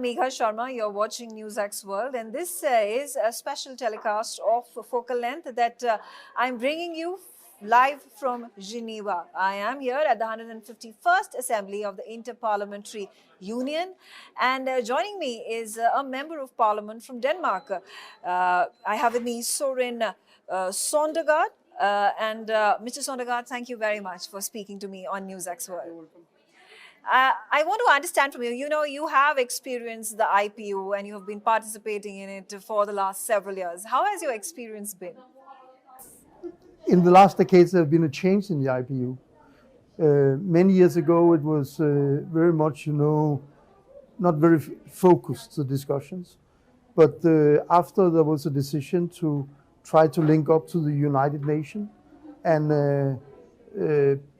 I'm Megha Sharma. You're watching NewsX World, and this is a special telecast of Focal Length that I'm bringing you live from Geneva. I am here at the 151st Assembly of the Inter-Parliamentary Union, and joining me is a Member of Parliament from Denmark. I have with me Soren Sondergaard. Mr. Sondergaard, thank you very much for speaking to me on NewsX World. I want to understand from you, you have experienced the IPU and you have been participating in it for the last several years. How has your experience been? In the last decades, there have been a change in the IPU. Many years ago, it was very much, not very focused, the discussions. But after there was a decision to try to link up to the United Nations and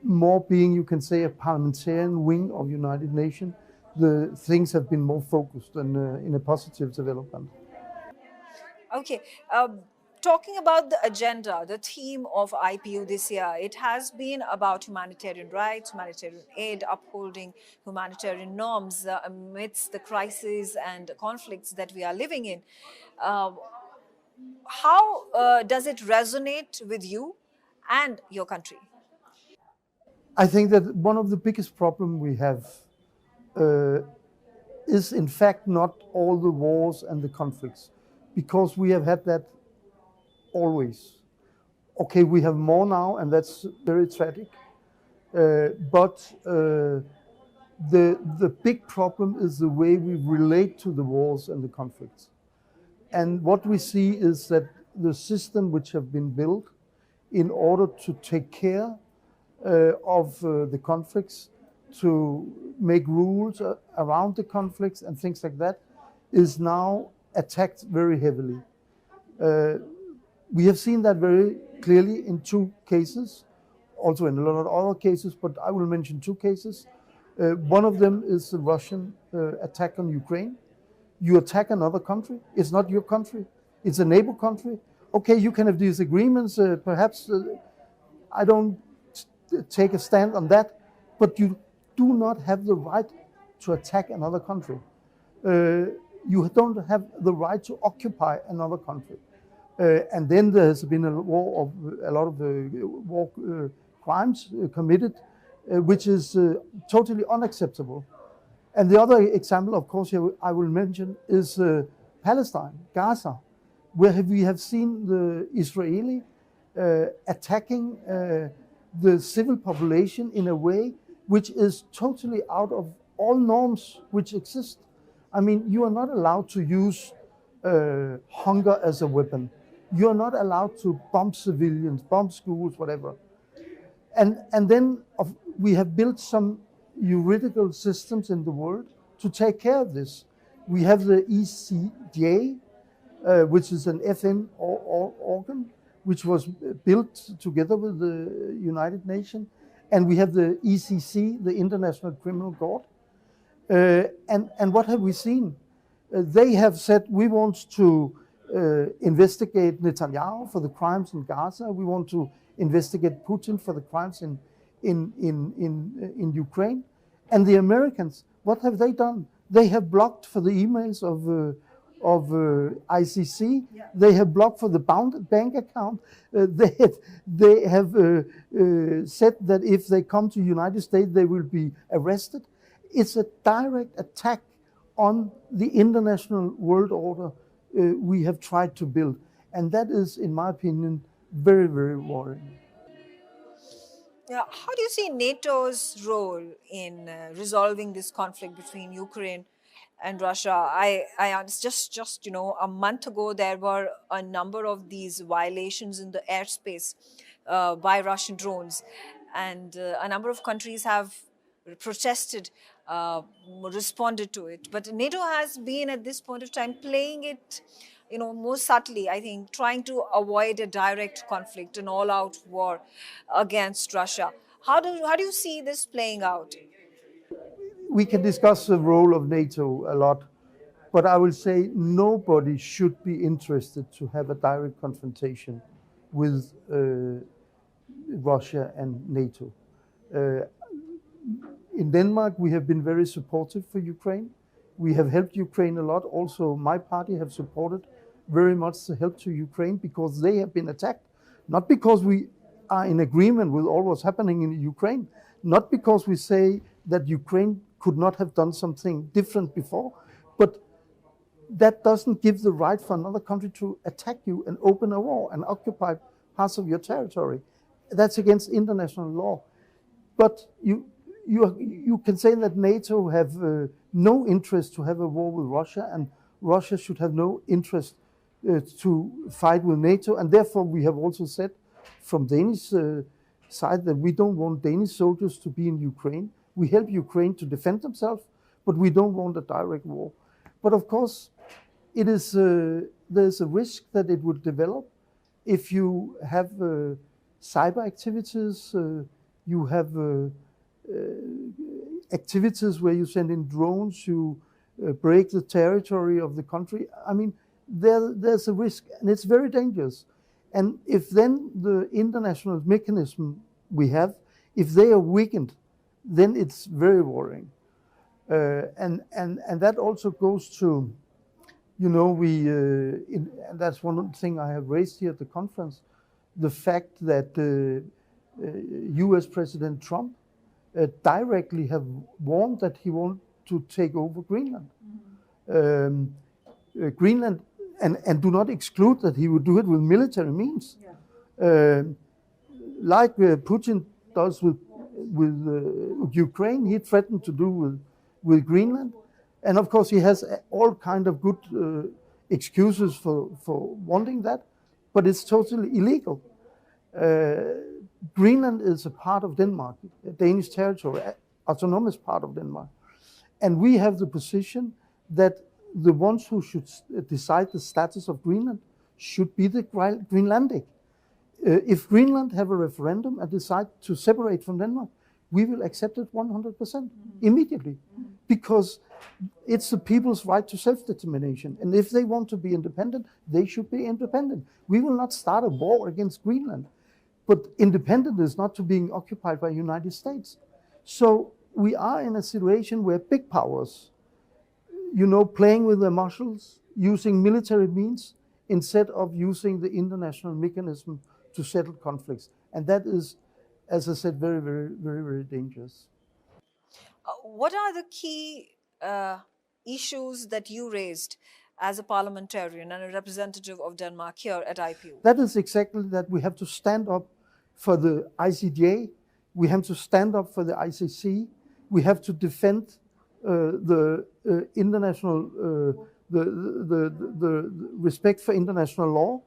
more being, you can say, a parliamentarian wing of United Nations, the things have been more focused and in a positive development. Okay. Talking about the agenda, the theme of IPU this year, it has been about humanitarian rights, humanitarian aid, upholding humanitarian norms amidst the crises and conflicts that we are living in. How does it resonate with you and your country? I think that one of the biggest problems we have is in fact not all the wars and the conflicts, because we have had that always. Okay, we have more now, and that's very tragic. But the big problem is the way we relate to the wars and the conflicts. And what we see is that the system which have been built in order to take care of the conflicts, to make rules around the conflicts and things like that, is now attacked very heavily. We have seen that very clearly in two cases, also in a lot of other cases, but I will mention two cases. One of them is the Russian attack on Ukraine. You attack another country, it's not your country, it's a neighbor country. Okay, you can have disagreements, perhaps I don't take a stand on that, but you do not have the right to attack another country. You don't have the right to occupy another country. And then there has been a lot of war crimes committed, which is totally unacceptable. And the other example, of course, I will mention is Palestine, Gaza, where we have seen the Israeli attacking the civil population in a way which is totally out of all norms which exist. I mean, you are not allowed to use hunger as a weapon. You are not allowed to bomb civilians, bomb schools, whatever. And then we have built some juridical systems in the world to take care of this. We have the ECJ, which is an FN organ, which was built together with the United Nations. And we have the ECC, the International Criminal Court. And what have we seen? They have said, we want to investigate Netanyahu for the crimes in Gaza. We want to investigate Putin for the crimes in Ukraine. And the Americans, what have they done? They have blocked for the emails of ICC. Yeah. They have blocked for the bank account. They have said that if they come to the United States, they will be arrested. It's a direct attack on the international world order we have tried to build. And that is, in my opinion, very, very worrying. Yeah, how do you see NATO's role in resolving this conflict between Ukraine and Russia? I just a month ago, there were a number of these violations in the airspace by Russian drones, and a number of countries have protested, responded to it. But NATO has been at this point of time playing it, more subtly, I think, trying to avoid a direct conflict, an all-out war against Russia. How do you see this playing out? We can discuss the role of NATO a lot, but I will say nobody should be interested to have a direct confrontation with Russia and NATO. In Denmark, we have been very supportive for Ukraine. We have helped Ukraine a lot. Also, my party have supported very much the help to Ukraine because they have been attacked. Not because we are in agreement with all what's happening in Ukraine, not because we say that Ukraine could not have done something different before, but that doesn't give the right for another country to attack you and open a war and occupy parts of your territory. That's against international law. But you can say that NATO have no interest to have a war with Russia, and Russia should have no interest to fight with NATO. And therefore, we have also said from Danish side that we don't want Danish soldiers to be in Ukraine. We help Ukraine to defend themselves, but we don't want a direct war. But of course, it is there's a risk that it would develop if you have cyber activities, you have activities where you send in drones, you break the territory of the country. I mean, there's a risk, and it's very dangerous. And if then the international mechanism we have, if they are weakened, then it's very worrying. And that also goes to, you know, and that's one thing I have raised here at the conference, the fact that US President Trump directly have warned that he wants to take over Greenland. Greenland, and do not exclude that he would do it with military means. Yeah. Like Putin does with Ukraine, he threatened to do with Greenland. And of course, he has all kind of good excuses for wanting that, but it's totally illegal. Greenland is a part of Denmark, a Danish territory, autonomous part of Denmark. And we have the position that the ones who should decide the status of Greenland should be the Greenlandic. If Greenland have a referendum and decide to separate from Denmark, we will accept it 100% immediately, because it's the people's right to self-determination. And if they want to be independent, they should be independent. We will not start a war against Greenland. But independent is not to being occupied by the United States. So we are in a situation where big powers, you know, playing with their muscles, using military means instead of using the international mechanism to settle conflicts. And that is, as I said, very, very, very, very dangerous. What are the key issues that you raised as a parliamentarian and a representative of Denmark here at IPU? That is exactly that. We have to stand up for the ICJ. We have to stand up for the ICC. We have to defend the international, the respect for international law.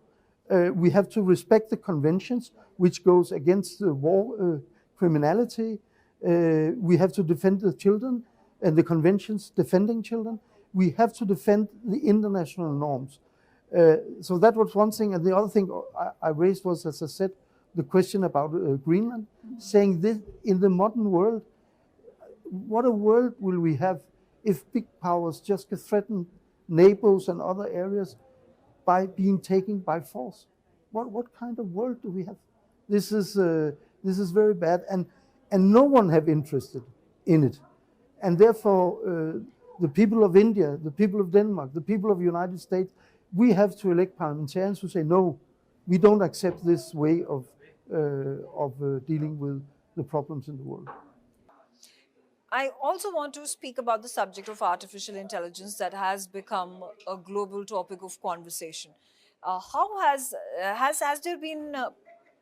We have to respect the conventions, which goes against the war criminality. We have to defend the children and the conventions defending children. We have to defend the international norms. So that was one thing. And the other thing I raised was, as I said, the question about Greenland, saying this in the modern world, what a world will we have if big powers just can threaten neighbors and other areas by being taken by force? What kind of world do we have? This is very bad, and no one have interest in it. And therefore, the people of India, the people of Denmark, the people of the United States, we have to elect parliamentarians who say, no, we don't accept this way of dealing with the problems in the world. I also want to speak about the subject of artificial intelligence that has become a global topic of conversation. How has there been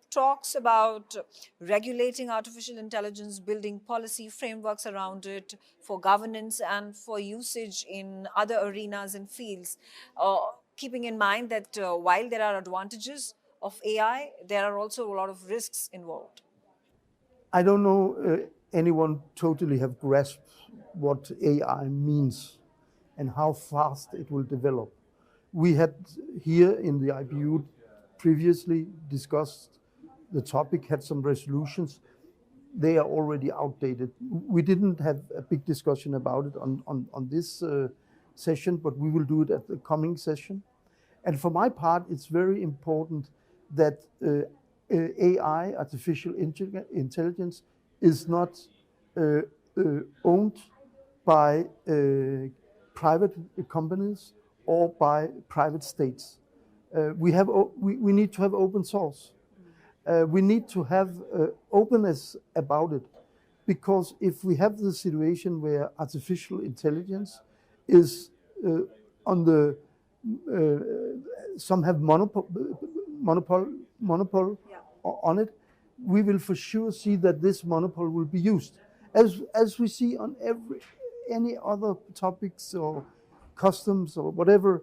talks about regulating artificial intelligence, building policy frameworks around it for governance and for usage in other arenas and fields, keeping in mind that while there are advantages of AI, there are also a lot of risks involved? I don't know anyone totally have grasped what AI means and how fast it will develop. We had here in the IPU previously discussed the topic, had some resolutions. They are already outdated. We didn't have a big discussion about it on this session, but we will do it at the coming session. And for my part, it's very important that AI, artificial intelligence, is not owned by private companies or by private states. We need to have open source. We need to have openness about it, because if we have the situation where artificial intelligence is on the some have monopol on it, we will for sure see that this monopoly will be used, as we see on any other topics or customs or whatever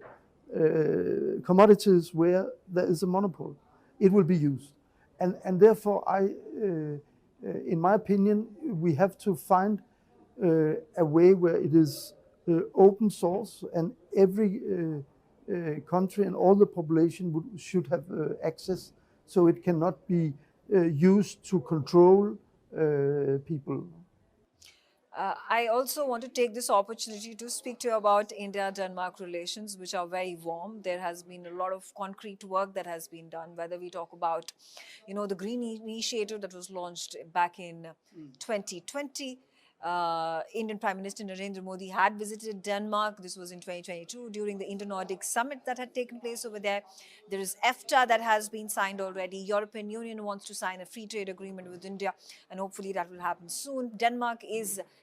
commodities where there is a monopoly, it will be used, and therefore in my opinion, we have to find a way where it is open source, and every country and all the population should have access, so it cannot be used to control people. I also want to take this opportunity to speak to you about India-Denmark relations, which are very warm. There has been a lot of concrete work that has been done, whether we talk about, the Green Initiative that was launched back in 2020. Indian Prime Minister Narendra Modi had visited Denmark. This was in 2022 during the Indo-Nordic summit that had taken place over there. There is EFTA that has been signed already. European Union wants to sign a free trade agreement with India, and hopefully that will happen soon. Denmark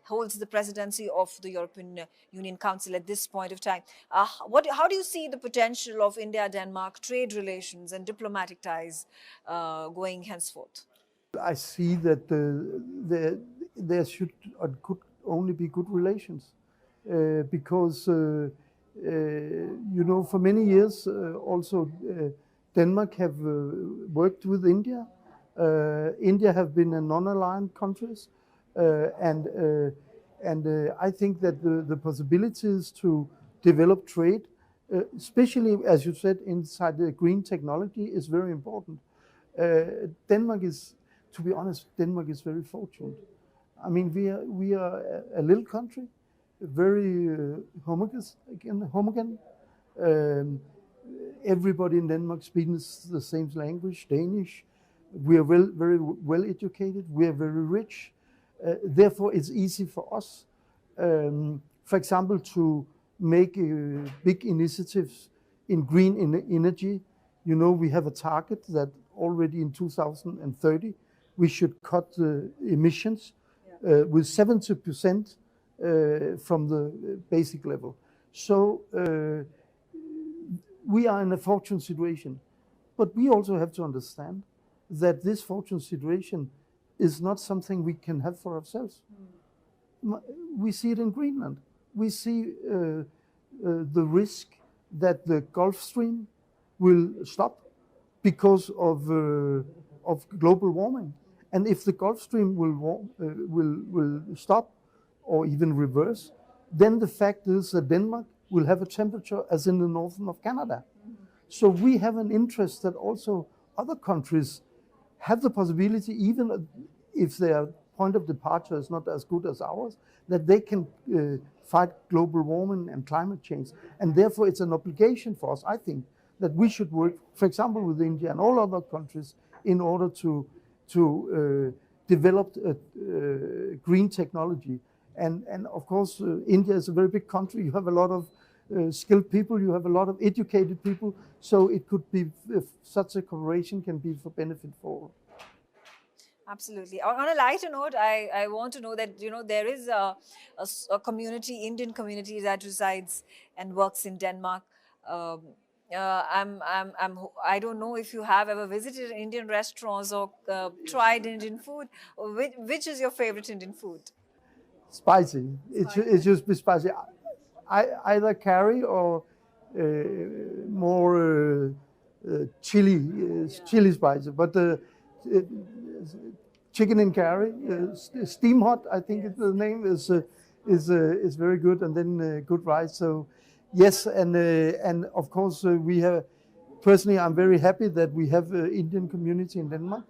holds the presidency of the European Union Council at this point of time. How do you see the potential of India-Denmark trade relations and diplomatic ties going henceforth? I see that there should or could only be good relations, because for many years also Denmark have worked with India. India have been a non-aligned countries, and I think that the possibilities to develop trade, especially as you said inside the green technology, is very important. Denmark is, to be honest, Denmark is very fortunate. I mean, we are a little country, very homogeneous. Everybody in Denmark speaks the same language, Danish. We are very well educated. We are very rich. Therefore, it's easy for us, for example, to make big initiatives in green energy. We have a target that already in 2030 we should cut the emissions with 70% from the basic level. So we are in a fortunate situation, but we also have to understand that this fortunate situation is not something we can have for ourselves. We see it in Greenland. We see the risk that the Gulf Stream will stop because of global warming. And if the Gulf Stream will stop or even reverse, then the fact is that Denmark will have a temperature as in the northern of Canada. So we have an interest that also other countries have the possibility, even if their point of departure is not as good as ours, that they can fight global warming and climate change. And therefore it's an obligation for us, I think, that we should work, for example, with India and all other countries in order to develop green technology. And of course, India is a very big country. You have a lot of skilled people, you have a lot of educated people, so it could be, if such a cooperation can be for benefit for all. Absolutely. On a lighter note, I want to know that there is a community, Indian community, that resides and works in Denmark. I don't know if you have ever visited Indian restaurants or tried Indian food. Which is your favorite Indian food? Spicy. It should be spicy. Either curry or more chili spicy. But chicken and curry, steam hot, I think the name is very good, and then good rice. So yes, and of course we have. Personally, I'm very happy that we have Indian community in Denmark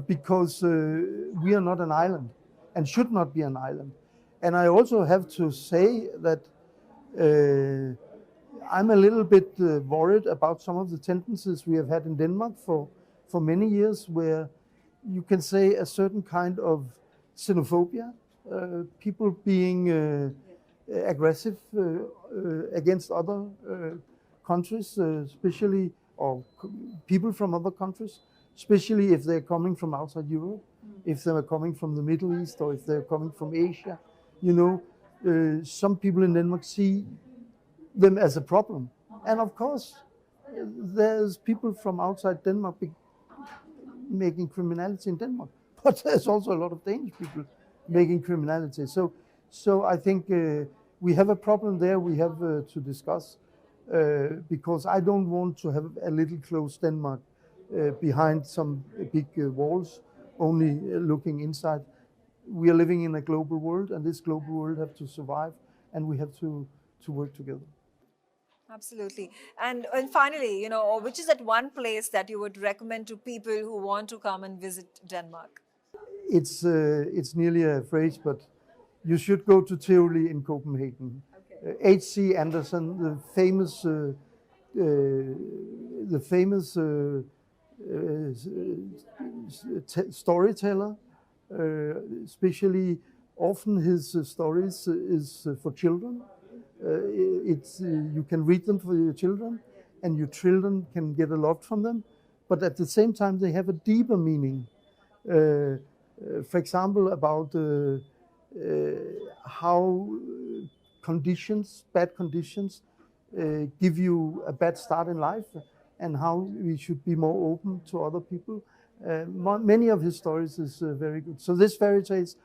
because we are not an island and should not be an island. And I also have to say that I'm a little bit worried about some of the tendencies we have had in Denmark for many years, where you can say a certain kind of xenophobia, people being aggressive against other countries, especially or people from other countries, especially if they're coming from outside Europe, if they're coming from the Middle East, or if they're coming from Asia. You know, some people in Denmark see them as a problem. And of course, there's people from outside Denmark making criminality in Denmark, but there's also a lot of Danish people making criminality. So I think we have a problem there we have to discuss, because I don't want to have a little closed Denmark behind some big walls, only looking inside. We are living in a global world, and this global world have to survive, and we have to work together. Absolutely. And finally, you know, which is that one place that you would recommend to people who want to come and visit Denmark? It's nearly a phrase, but you should go to Tivoli in Copenhagen. Okay. H.C. Andersen, the famous storyteller, especially often his stories is for children. You can read them for your children, and your children can get a lot from them, but at the same time they have a deeper meaning. For example, about how bad conditions give you a bad start in life, and how we should be more open to other people. Many of his stories is very good. So this fairy tales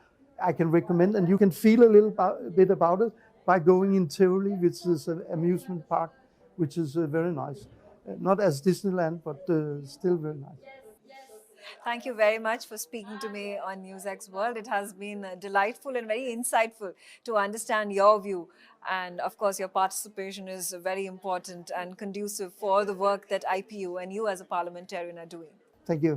I can recommend, and you can feel a little bit about it by going in Tivoli, which is an amusement park, which is very nice. Not as Disneyland, but still very nice. Thank you very much for speaking to me on NewsX World. It has been delightful and very insightful to understand your view. And of course, your participation is very important and conducive for the work that IPU and you as a parliamentarian are doing. Thank you.